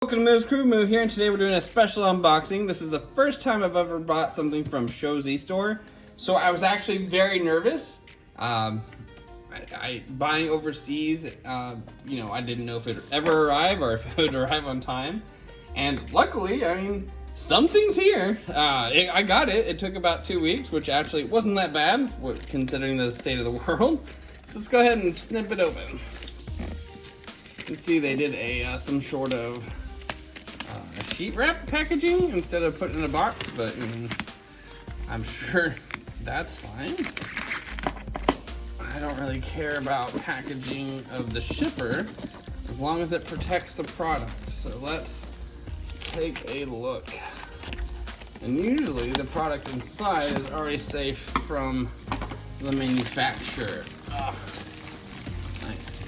Welcome to Move's Crew. Move here, and today we're doing a special unboxing. This is the first time I've ever bought something from Shozy Store, so I was actually very nervous. Buying overseas, I didn't know if it would ever arrive or if it would arrive on time. And luckily, something's here. I got it. It took about 2 weeks, which actually wasn't that bad considering the state of the world. So let's go ahead and snip it open. You can see they did some sort of sheet wrap packaging instead of putting it in a box, but I'm sure that's fine. I don't really care about packaging of the shipper as long as it protects the product. So let's take a look. And usually the product inside is already safe from the manufacturer. Oh, nice.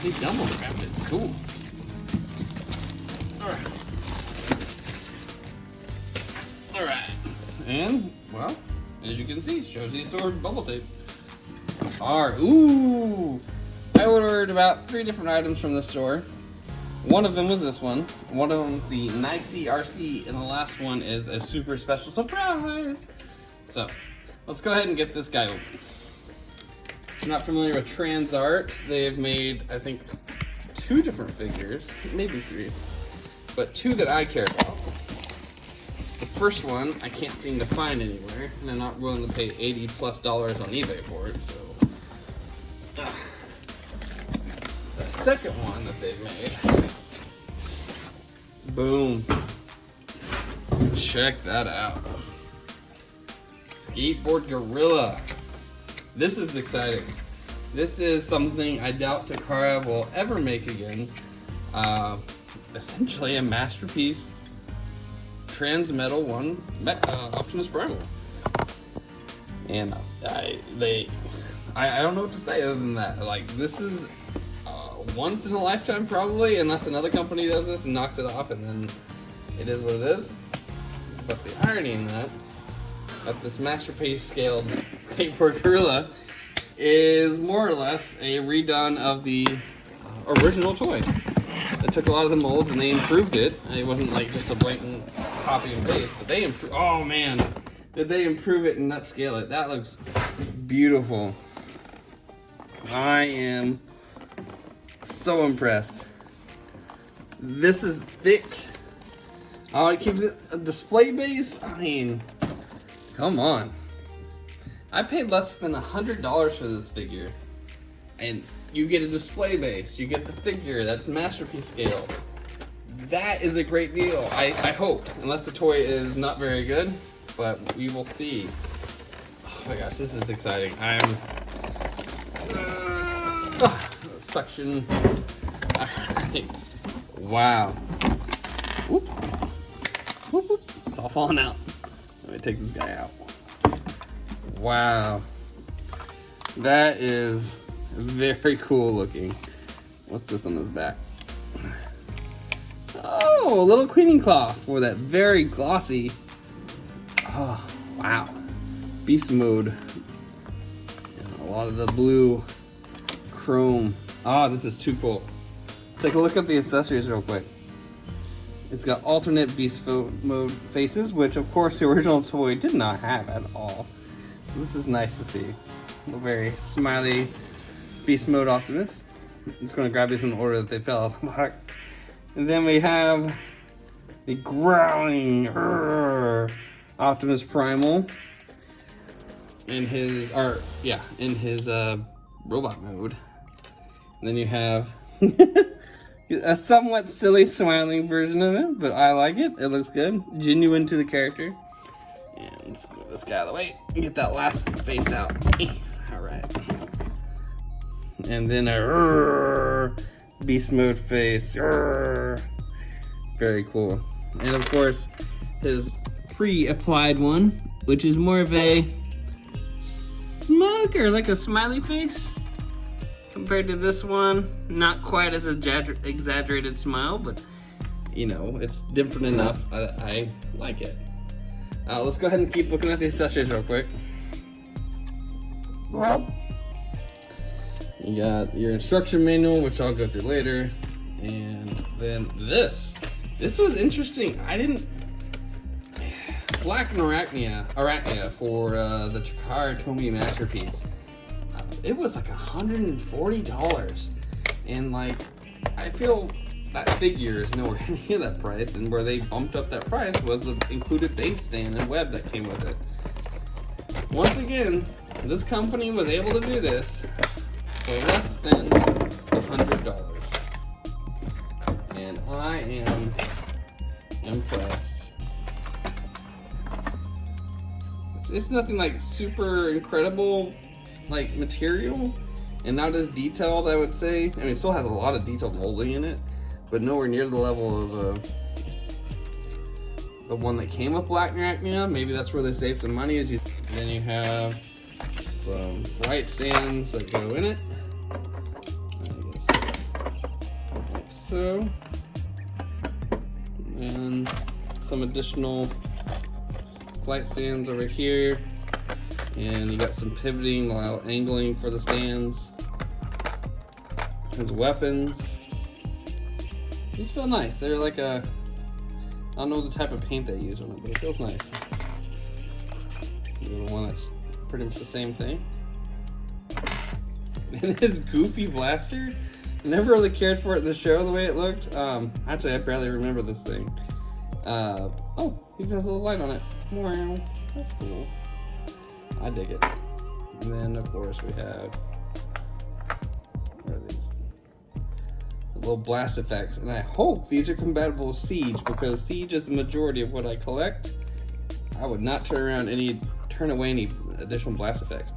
They double wrapped it. Cool. Alright. And, well, as you can see, Shozy Store bubble tape. Ooh! I ordered about 3 different items from the store. One of them was this one. One of them is the Nicey RC, and the last one is a super special surprise. So, let's go ahead and get this guy open. If you're not familiar with TransArt, they've made, I think, 2 different figures, maybe 3. But 2 that I care about. The first one I can't seem to find anywhere, and I'm not willing to pay $80+ on eBay for it. So, the second one that they've made, boom! Check that out. Skateboard Gorilla. This is exciting. This is something I doubt Takara will ever make again. Essentially a masterpiece Transmetal Optimus Primal, and I don't know what to say other than that. Like, this is once in a lifetime probably, unless another company does this and knocks it off, and then it is what it is. But the irony in that this masterpiece scaled skateboard gorilla is more or less a redone of the original toy. They took a lot of the molds and they improved it. It wasn't like just a blatant copy and paste, but they improved. Oh man, did they improve it and upscale it? That looks beautiful. I am so impressed. This is thick. Oh, it keeps it a display base. Come on. I paid less than $100 for this figure, and you get a display base, you get the figure that's masterpiece scale. That is a great deal, I hope, unless the toy is not very good, but we will see. Oh my gosh, this is exciting. Suction. Alright. Wow. Oops. Whoop, whoop. It's all falling out. Let me take this guy out. Wow. That is very cool looking. What's this on his back? Oh, a little cleaning cloth for that very glossy. Oh, wow. Beast mode. And a lot of the blue chrome. Oh, this is too cool. Take a look at the accessories real quick. It's got alternate beast mode faces, which of course the original toy did not have at all. This is nice to see. A very smiley Beast Mode Optimus. I'm just going to grab these in the order that they fell out of the box. And then we have the growling Optimus Primal in his robot mode. And then you have a somewhat silly smiling version of it, but I like it. It looks good. Genuine to the character. And let's move this guy out of the way and get that last face out. Alright. And then a beast mode face. Very cool. And of course, his pre-applied one, which is more of a smug or like a smiley face compared to this one. Not quite as exaggerated smile, but it's different enough. I like it. Let's go ahead and keep looking at the accessories real quick. You got your instruction manual, which I'll go through later, And then this was interesting. I didn't, Black and Arachnia for the Takara Tomy Masterpiece. It was like $140, and like I feel that figure is nowhere near that price, and where they bumped up that price was the included base stand and web that came with it. Once again, this company was able to do this for less than $100, and I am impressed. It's nothing like super incredible like material, and not as detailed, I would say. I mean, it still has a lot of detailed molding in it, but nowhere near the level of the one that came with Black Arachnia. Maybe that's where they save some money. Then you have some flight stands that go in it, like so, and some additional flight stands over here, and you got some pivoting while angling for the stands. His weapons, these feel nice. They're like I don't know the type of paint they use on it, but it feels nice. The one that's pretty much the same thing. And his goofy blaster, I never really cared for it in the show the way it looked. Actually, I barely remember this thing. Oh, he has a little light on it. Wow, that's cool. I dig it. And then, of course, we have, what are these? Little blast effects. And I hope these are compatible with Siege, because Siege is the majority of what I collect. I would not turn away any additional blast effects.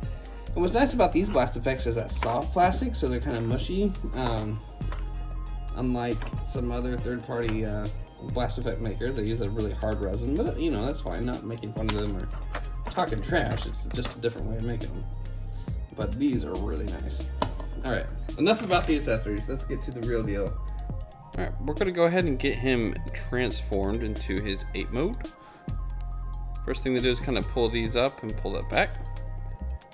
And what's nice about these blast effects is that soft plastic, so they're kind of mushy. Unlike some other third-party blast effect makers, they use a really hard resin, but you know, that's fine. Not making fun of them or talking trash. It's just a different way of making them. But these are really nice. All right, enough about the accessories. Let's get to the real deal. All right, we're gonna go ahead and get him transformed into his 8 mode. First thing to do is kind of pull these up and pull that back.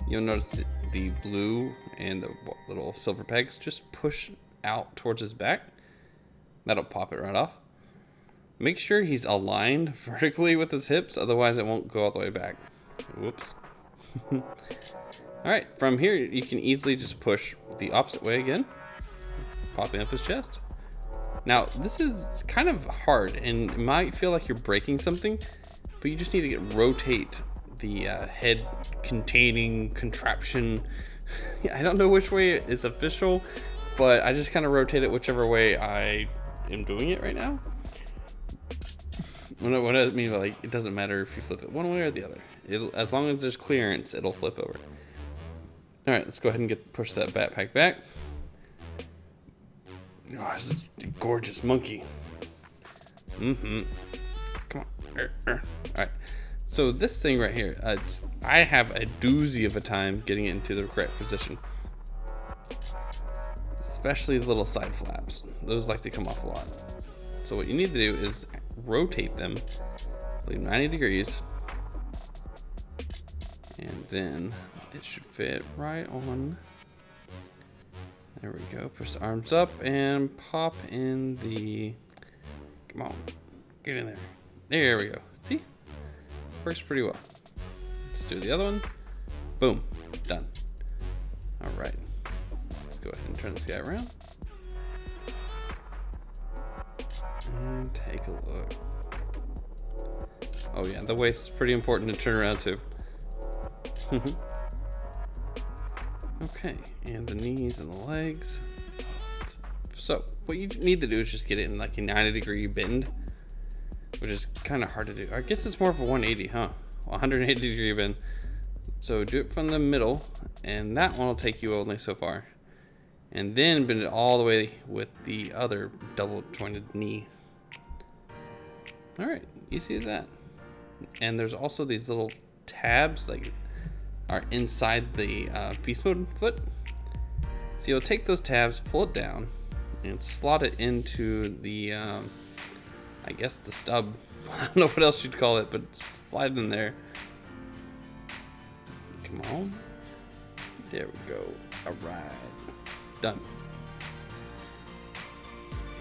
You'll notice the blue and the little silver pegs just push out towards his back. That'll pop it right off. Make sure he's aligned vertically with his hips, otherwise it won't go all the way back. Whoops. All right, from here you can easily just push the opposite way again, popping up his chest. Now this is kind of hard and it might feel like you're breaking something, but you just need to rotate the head containing contraption. I don't know which way is official, but I just kind of rotate it whichever way I am doing it right now. What I mean, like, it doesn't matter if you flip it one way or the other. As long as there's clearance, it'll flip over. All right, let's go ahead and push that backpack back. Oh, this is a gorgeous monkey. Come on. All right. So this thing right here, I have a doozy of a time getting it into the correct position. Especially the little side flaps. Those like to come off a lot. So what you need to do is rotate them, leave 90 degrees, and then it should fit right on. There we go. Push the arms up and pop in the, come on, get in there. There we go. See? Works pretty well. Let's do the other one. Boom. Done. All right. Let's go ahead and turn this guy around. And take a look. Oh yeah, the waist is pretty important to turn around too. Okay, and the knees and the legs. So what you need to do is just get it in like a 90-degree bend, which is kind of hard to do. I guess it's more of a 180, huh? 180-degree bend. So do it from the middle, and that one will take you only so far. And then bend it all the way with the other double jointed knee. All right, easy as that. And there's also these little tabs like are inside the beast mode foot. So you'll take those tabs, pull it down, and slot it into the, I guess the stub. I don't know what else you'd call it, but slide it in there. Come on. There we go. All right. Done.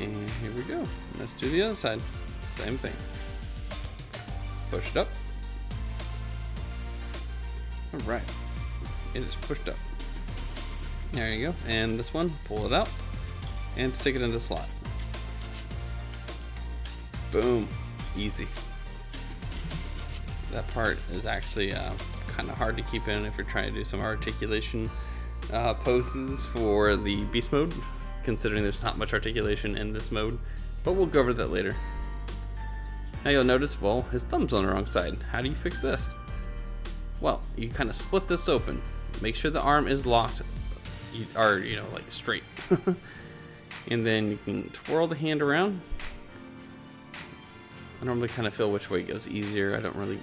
And here we go. Let's do the other side. Same thing. Push it up. All right. It is pushed up. There you go. And this one, pull it out and stick it in the slot. Boom. Easy. That part is actually kind of hard to keep in if you're trying to do some articulation poses for the beast mode, considering there's not much articulation in this mode, but we'll go over that later. Now you'll notice, well, his thumb's on the wrong side. How do you fix this? Well, you kind of split this open. Make sure the arm is locked, or like straight. And then you can twirl the hand around. I normally kind of feel which way goes easier. I don't really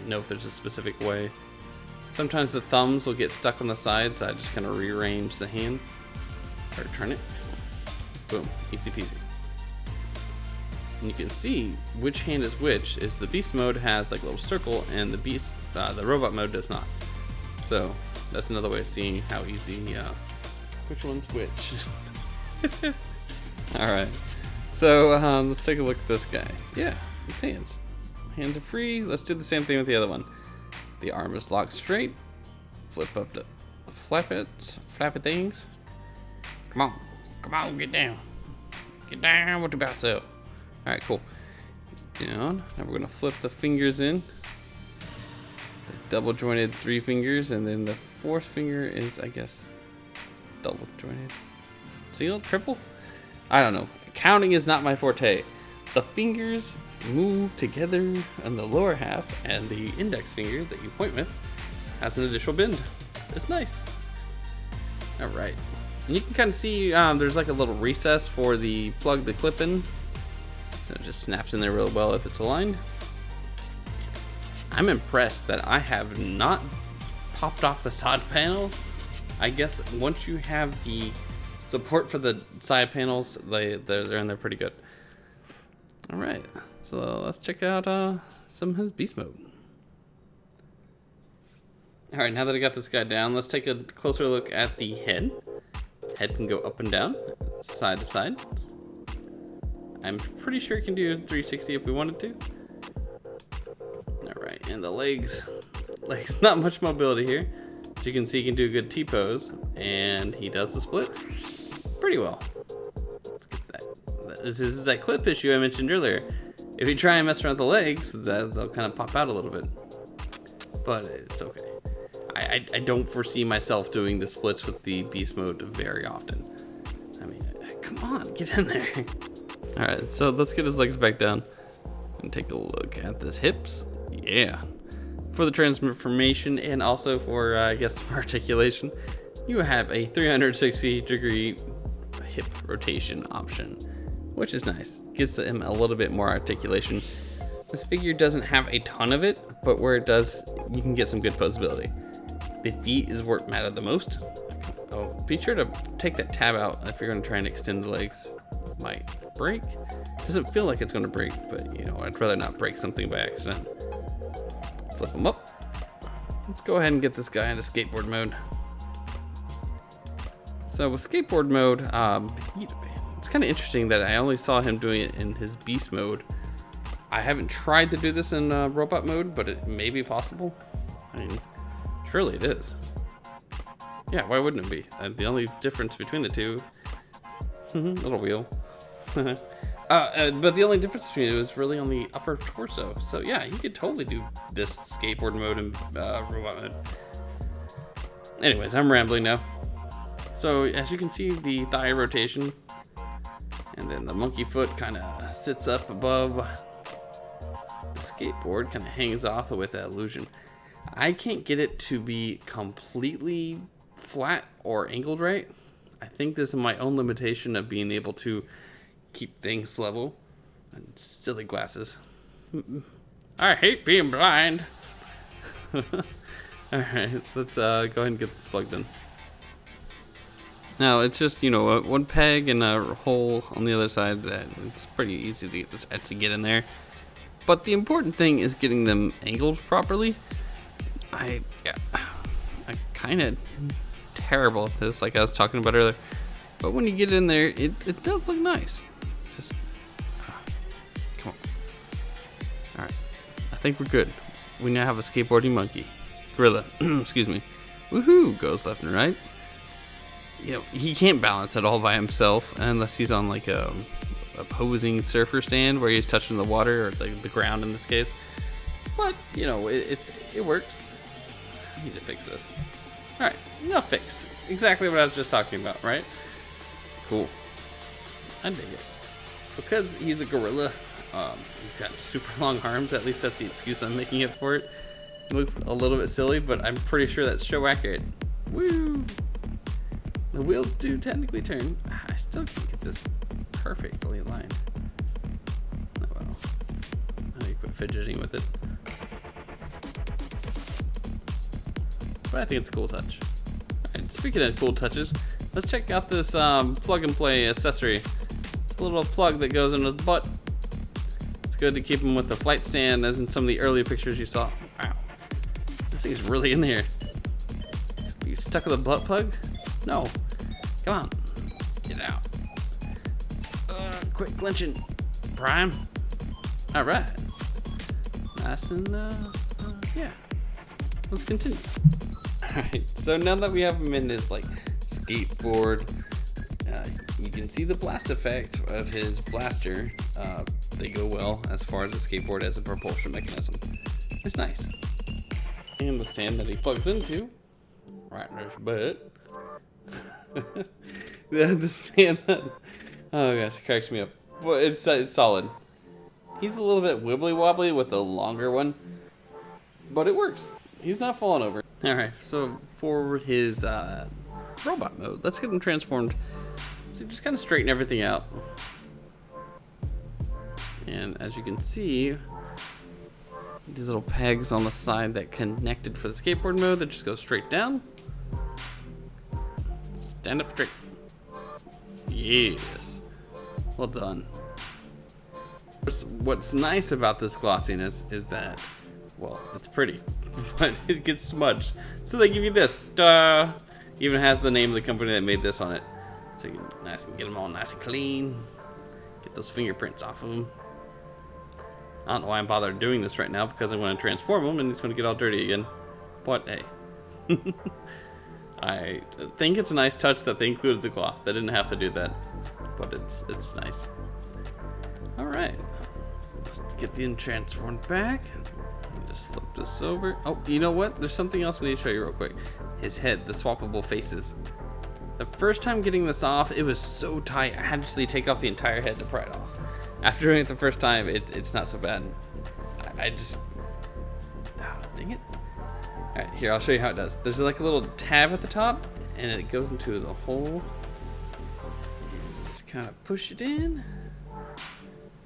know if there's a specific way. Sometimes the thumbs will get stuck on the sides. I just kind of rearrange the hand or turn it. Boom, easy peasy. And you can see which hand is which. Is the beast mode has like a little circle, and the robot mode does not. So that's another way of seeing how easy which one's which. All right, so let's take a look at this guy. Yeah, his hands are free. Let's do the same thing with the other one. The arm is locked straight. Flip up the flappy things. Come on, get down with the bounce up. All right, cool. It's down. Now we're gonna flip the fingers in. The double jointed 3 fingers, and then the 4th finger is, I guess, double jointed. Single, triple? I don't know. Counting is not my forte. The fingers move together on the lower half, and the index finger that you point with has an additional bend. It's nice. All right. And you can kind of see there's like a little recess for the plug the clip in. So it just snaps in there real well if it's aligned. I'm impressed that I have not popped off the side panels. I guess once you have the support for the side panels, they're in there pretty good. All right, so let's check out some of his beast mode. All right, now that I got this guy down, let's take a closer look at the head. Head can go up and down, side to side. I'm pretty sure it can do 360 if we wanted to. All right, and the legs, not much mobility here. As you can see, he can do a good T-pose, and he does the splits pretty well. Let's get that. This is that clip issue I mentioned earlier. If you try and mess around with the legs, they'll kind of pop out a little bit, but it's okay. I don't foresee myself doing the splits with the beast mode very often. I mean, come on, get in there. All right, so let's get his legs back down and take a look at his hips. Yeah. For the transformation and also for, I guess, for articulation, you have a 360-degree hip rotation option, which is nice. Gives him a little bit more articulation. This figure doesn't have a ton of it, but where it does, you can get some good posability. The feet is where it mattered the most. Oh, be sure to take that tab out if you're going to try and extend the legs. Might break. Doesn't feel like it's going to break, but I'd rather not break something by accident. Flip them up. Let's go ahead and get this guy into skateboard mode. So with skateboard mode, it's kind of interesting that I only saw him doing it in his beast mode. I haven't tried to do this in robot mode, but it may be possible. I mean, surely it is. Yeah, why wouldn't it be? The only difference between the two, little wheel. But the only difference between it was really on the upper torso. So yeah, you could totally do this skateboard mode and robot mode. Anyways, I'm rambling now. So as you can see, the thigh rotation, and then the monkey foot kind of sits up above. The skateboard kind of hangs off with that illusion. I can't get it to be completely flat or angled right. I think this is my own limitation of being able to keep things level. And silly glasses. I hate being blind. Alright, let's go ahead and get this plugged in. Now it's just, one peg and a hole on the other side. It's pretty easy to get in there. But the important thing is getting them angled properly. I'm kind of terrible at this, like I was talking about earlier. But when you get in there, it does look nice. think we're good. We now have a skateboarding monkey. Gorilla, excuse me. Woohoo, goes left and right. You know, he can't balance at all by himself unless he's on like a opposing surfer stand where he's touching the water or the ground in this case. But, you know, it works. I need to fix this. Alright, now fixed. Exactly what I was just talking about, right? Cool. I dig it. Because he's a gorilla, he's got super long arms. At least that's the excuse I'm making it for it. It looks a little bit silly, but I'm pretty sure that's show accurate. Woo! The wheels do technically turn. I still can't get this perfectly aligned. Oh well. How do you quit fidgeting with it? But I think it's a cool touch. Alright, speaking of cool touches, let's check out this plug and play accessory. It's a little plug that goes in his butt. It's good to keep him with the flight stand, as in some of the earlier pictures you saw. Wow. This thing's really in there. You stuck with a butt plug? No. Come on. Get it out. Quit clenching. Prime. Alright. Nice and, yeah. Let's continue. Alright, so now that we have him in his, like, skateboard, you can see the blast effect of his blaster. They go well as far as the skateboard as a propulsion mechanism. It's nice. And the stand that he plugs into, right in his butt. the stand that, oh gosh, it cracks me up. But it's solid. He's a little bit wibbly wobbly with the longer one, but it works. He's not falling over. Alright, so for his robot mode, let's get him transformed. So just kind of straighten everything out. And as you can see, these little pegs on the side that connected for the skateboard mode that just go straight down. Stand up straight. Yes. Well done. What's nice about this glossiness is that, well, it's pretty, but it gets smudged. So they give you this. Duh. Even has the name of the company that made this on it. So you can get them all nice and clean. Get those fingerprints off of them. I don't know why I'm bothered doing this right now, because I want to transform them and it's going to get all dirty again. But hey. I think it's a nice touch that they included the cloth. They didn't have to do that, but it's nice. All right, let's get the transformed back. Just flip this over. Oh, you know what? There's something else I need to show you real quick. His head, the swappable faces. The first time getting this off, it was so tight. I had to actually take off the entire head to pry it off. After doing it the first time, it's not so bad. I just, dang it. All right, here, I'll show you how it does. There's like a little tab at the top, and it goes into the hole. And just kind of push it in.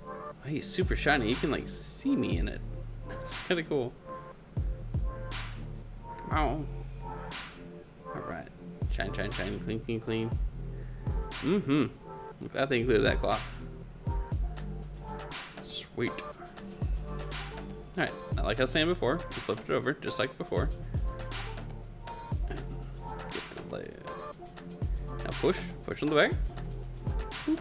Oh, he's super shiny. You can like see me in it. That's kind of cool. Come on. All right. Shine, shine, shine. Clean, clean, clean. Mm-hmm. I'm glad they included that cloth. Sweet. Alright, now like I was saying before, we flipped it over just like before. And get the leg. Now push on the back. Boop.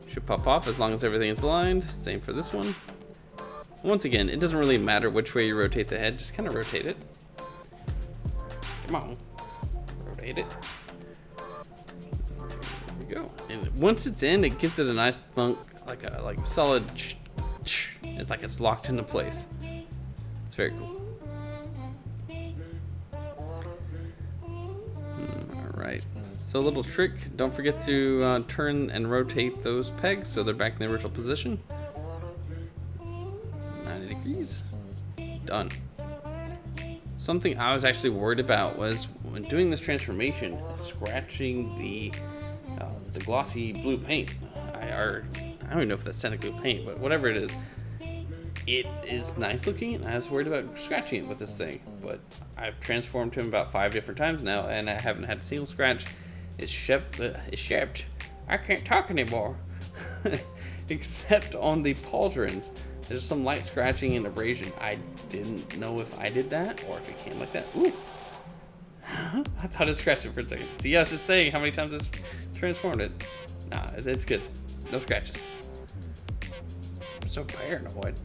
Should pop off as long as everything is aligned. Same for this one. Once again, it doesn't really matter which way you rotate the head, just kind of rotate it. Come on. Rotate it. There we go. And once it's in, it gives it a nice thunk, like a solid. It's like it's locked into place. It's very cool. Alright, so a little trick. Don't forget to turn and rotate those pegs so they're back in the original position. 90 degrees. Done. Something I was actually worried about was when doing this transformation, scratching the glossy blue paint. I don't even know if that's technically paint, but whatever it is nice looking, and I was worried about scratching it with this thing, but I've transformed him about 5 different times now, and I haven't had a single scratch. It's shaped. I can't talk anymore. Except on the pauldrons. There's some light scratching and abrasion. I didn't know if I did that, or if it came like that. Ooh. I thought it scratched it for a second. See, I was just saying how many times it's transformed it. Nah, it's good. No scratches. I'm so paranoid.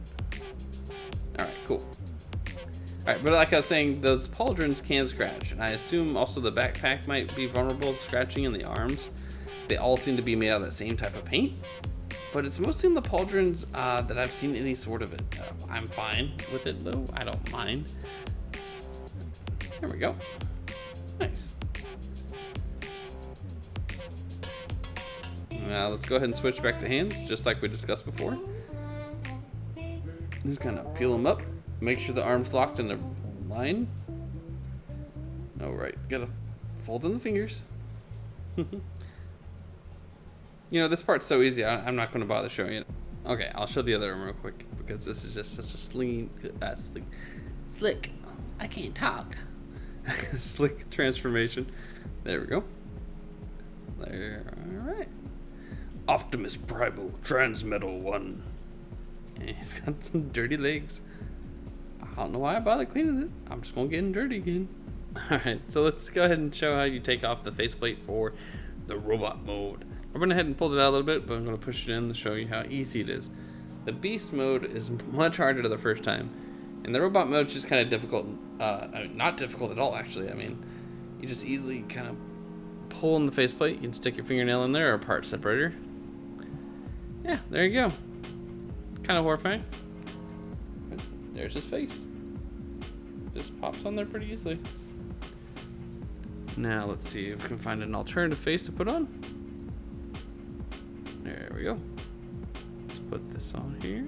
All right, cool. All right, but like I was saying, those pauldrons can scratch, and I assume also the backpack might be vulnerable to scratching in the arms. They all seem to be made out of the same type of paint, but it's mostly in the pauldrons that I've seen any sort of it. I'm fine with it though, I don't mind. There we go. Nice. Now let's go ahead and switch back to hands, just like we discussed before. Just kind of peel them up, make sure the arm's locked in the line. All right, gotta fold in the fingers. You know, this part's so easy, I'm not gonna bother showing it. Okay, I'll show the other arm real quick, because this is just such a slick, I can't talk. Slick transformation. There we go. There, all right. Optimus Primal, Transmetal 1. And he's got some dirty legs. I don't know why I bother cleaning it. I'm just gonna get him dirty again. Alright, so let's go ahead and show how you take off the faceplate for the robot mode. I went ahead and pulled it out a little bit, but I'm gonna push it in to show you how easy it is. The beast mode is much harder the first time, and the robot mode is just kind of difficult. Not difficult at all, actually. I mean, you just easily kind of pull in the faceplate. You can stick your fingernail in there or a part separator. Yeah, there you go. Kind of horrifying. But there's his face. Just pops on there pretty easily. Now let's see if we can find an alternative face to put on. There we go. Let's put this on here.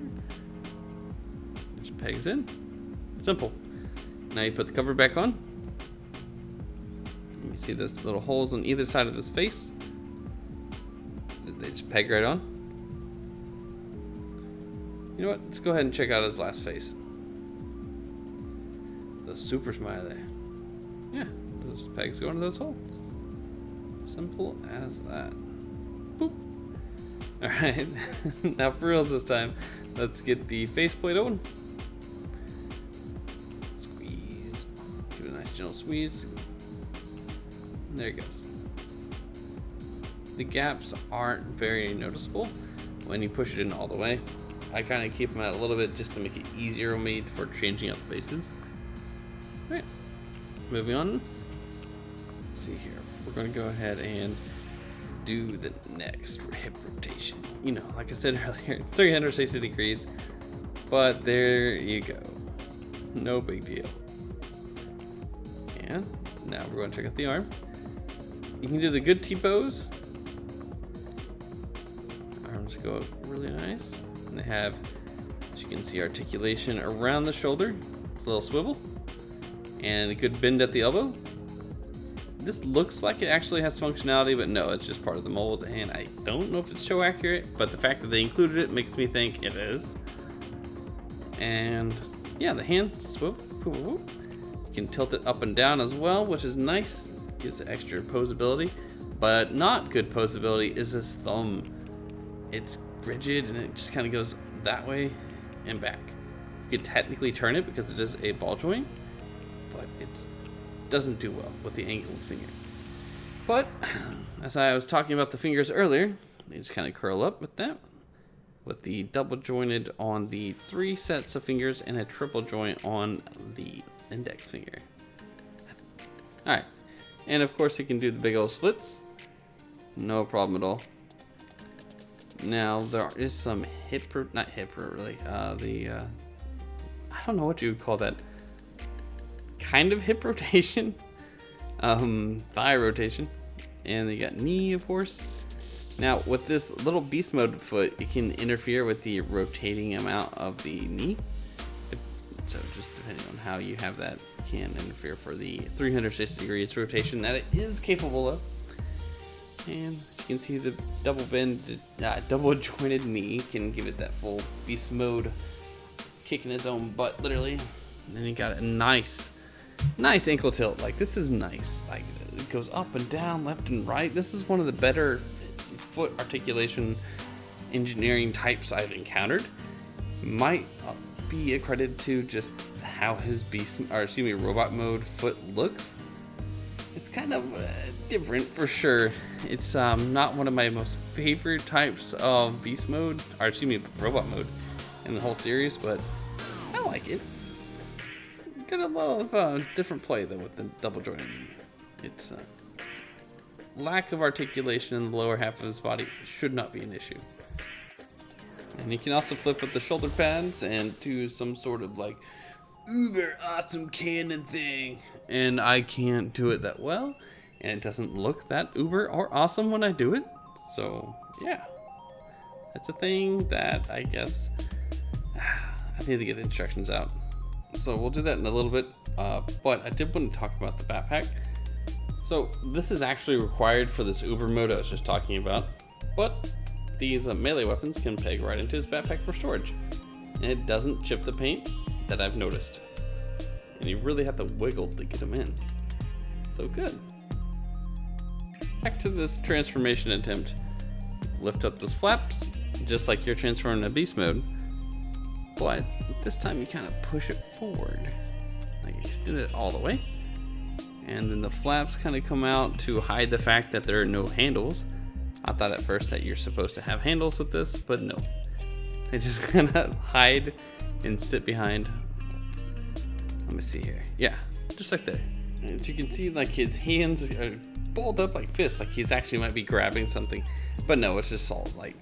Just pegs in. Simple. Now you put the cover back on. You can see those little holes on either side of his face. They just peg right on. You know what? Let's go ahead and check out his last face. The super smiley. Yeah, those pegs go into those holes. Simple as that. Boop. Alright, now for reals this time, let's get the faceplate open. Squeeze. Give it a nice gentle squeeze. There it goes. The gaps aren't very noticeable when you push it in all the way. I kind of keep them out a little bit just to make it easier on me for changing out the faces. Alright, moving on. Let's see here. We're going to go ahead and do the next hip rotation. You know, like I said earlier, 360 degrees. But there you go. No big deal. And now we're going to check out the arm. You can do the good T-pose. Arms go up really nice. And they have, as you can see, articulation around the shoulder. It's a little swivel. And a good bend at the elbow. This looks like it actually has functionality, but no, it's just part of the mold. And I don't know if it's show accurate, but the fact that they included it makes me think it is. And yeah, the hand swivel. You can tilt it up and down as well, which is nice. Gives it extra posability. But not good posability is his thumb. It's rigid and it just kind of goes that way and back. You could technically turn it because it is a ball joint, but it doesn't do well with the angled finger. But as I was talking about the fingers earlier, they just kind of curl up with that, with the double jointed on the 3 sets of fingers and a triple joint on the index finger. All right, and of course you can do the big old splits, no problem at all. Now there is some not hip really, I don't know what you would call that, kind of hip rotation, thigh rotation, and you got knee, of course. Now with this little beast mode foot, it can interfere with the rotating amount of the knee. So just depending on how you have that, can interfere for the 360 degrees rotation that it is capable of. And you can see the double jointed knee can give it that full beast mode, kicking his own butt literally. And then you got a nice ankle tilt. Like, this is nice. Like, it goes up and down, left and right. This is one of the better foot articulation engineering types I've encountered. Might be accredited to just how his robot mode foot looks. It's kind of different for sure. It's not one of my most favorite types of beast mode, or robot mode in the whole series, but I like it. Got a lot of different play though with the double jointed. It's lack of articulation in the lower half of his body should not be an issue. And you can also flip with the shoulder pads and do some sort of like uber awesome cannon thing. And I can't do it that well, and it doesn't look that uber or awesome when I do it. So yeah, that's a thing that I guess I need to get the instructions out. So we'll do that in a little bit, but I did want to talk about the backpack. So this is actually required for this Uber mode I was just talking about, but these melee weapons can peg right into his backpack for storage, and it doesn't chip the paint that I've noticed. And you really have to wiggle to get them in. So good. Back to this transformation attempt. Lift up those flaps, just like you're transforming to beast mode. But this time you kind of push it forward. Like he's doing it all the way. And then the flaps kind of come out to hide the fact that there are no handles. I thought at first that you're supposed to have handles with this, but no. They just kind of hide and sit behind. Let me see here. Yeah, just like there. As you can see, like his hands are balled up like fists, like he's actually might be grabbing something. But no, it's just all like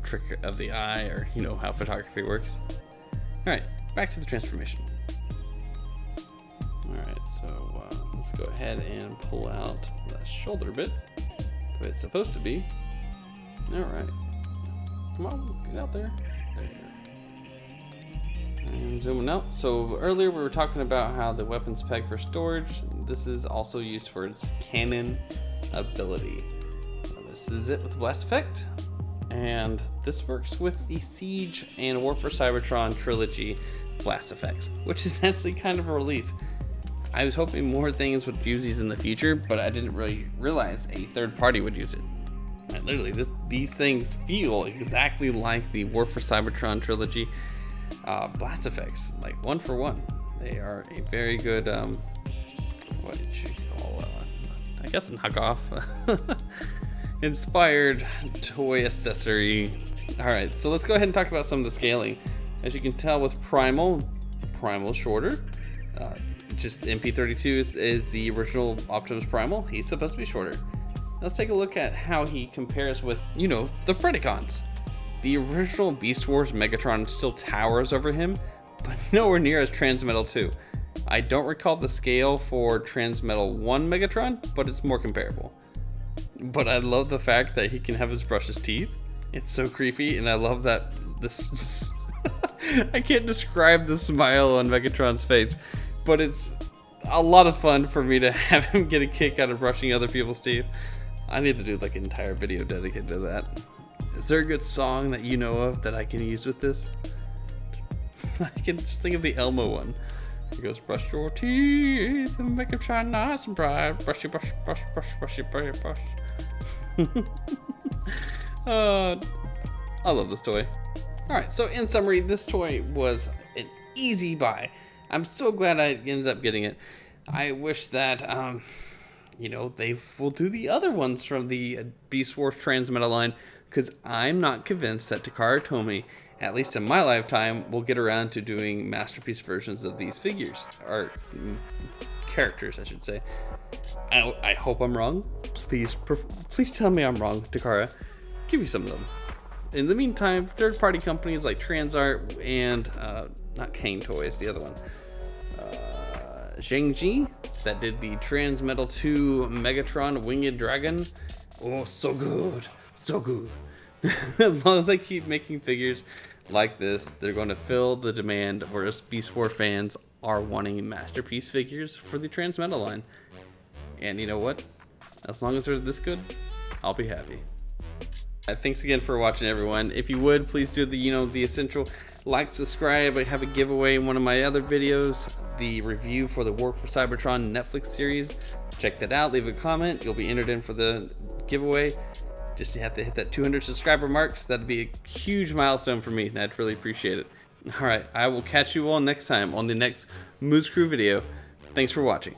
trick of the eye, or you know how photography works. Alright, back to the transformation. Alright, so let's go ahead and pull out the shoulder bit the way it's supposed to be. Alright. Come on, get out there. There you go. And zooming out. So earlier we were talking about how the weapons peg for storage. This is also used for its cannon ability. So this is it with the blast effect. And this works with the Siege and War for Cybertron trilogy blast effects, which is actually kind of a relief. I was hoping more things would use these in the future, but I didn't really realize a third party would use it. And literally, these things feel exactly like the War for Cybertron trilogy blast effects, like one for one. They are a very good, what did you call, I guess a knockoff. Inspired toy accessory. Alright, so let's go ahead and talk about some of the scaling. As you can tell with Primal is shorter. Just MP32 is the original Optimus Primal. He's supposed to be shorter. Let's take a look at how he compares with, you know, the Predacons. The original Beast Wars Megatron still towers over him, but nowhere near as Transmetal 2. I don't recall the scale for Transmetal 1 Megatron, but it's more comparable. But I love the fact that he can have his brush his teeth. It's so creepy, and I love that this... I can't describe the smile on Megatron's face, but it's a lot of fun for me to have him get a kick out of brushing other people's teeth. I need to do like an entire video dedicated to that. Is there a good song that you know of that I can use with this? I can just think of the Elmo one. He goes, brush your teeth and make them shine nice and bright. Brushy, brush, brush, brush, brushy, brush, brush. I love this toy. Alright, so in summary, this toy was an easy buy. I'm so glad I ended up getting it. I wish that, you know, they will do the other ones from the Beast Wars Transmetal line, because I'm not convinced that Takara Tomy, at least in my lifetime, will get around to doing masterpiece versions of these figures, or characters, I should say. I hope I'm wrong. Please tell me I'm wrong, Takara. Give me some of them. In the meantime, third-party companies like TransArt and, not Kane Toys, the other one, Zhengji, that did the Transmetal 2 Megatron Winged Dragon. Oh, so good. So good. As long as I keep making figures like this, they're going to fill the demand where us Beast War fans are wanting masterpiece figures for the Transmetal line. And you know what? As long as they're this good, I'll be happy. Thanks again for watching, everyone. If you would, please do the essential like, subscribe. I have a giveaway in one of my other videos, the review for the War for Cybertron Netflix series. Check that out, leave a comment. You'll be entered in for the giveaway. Just have to hit that 200 subscriber marks. That'd be a huge milestone for me, and I'd really appreciate it. All right, I will catch you all next time on the next Moose Crew video. Thanks for watching.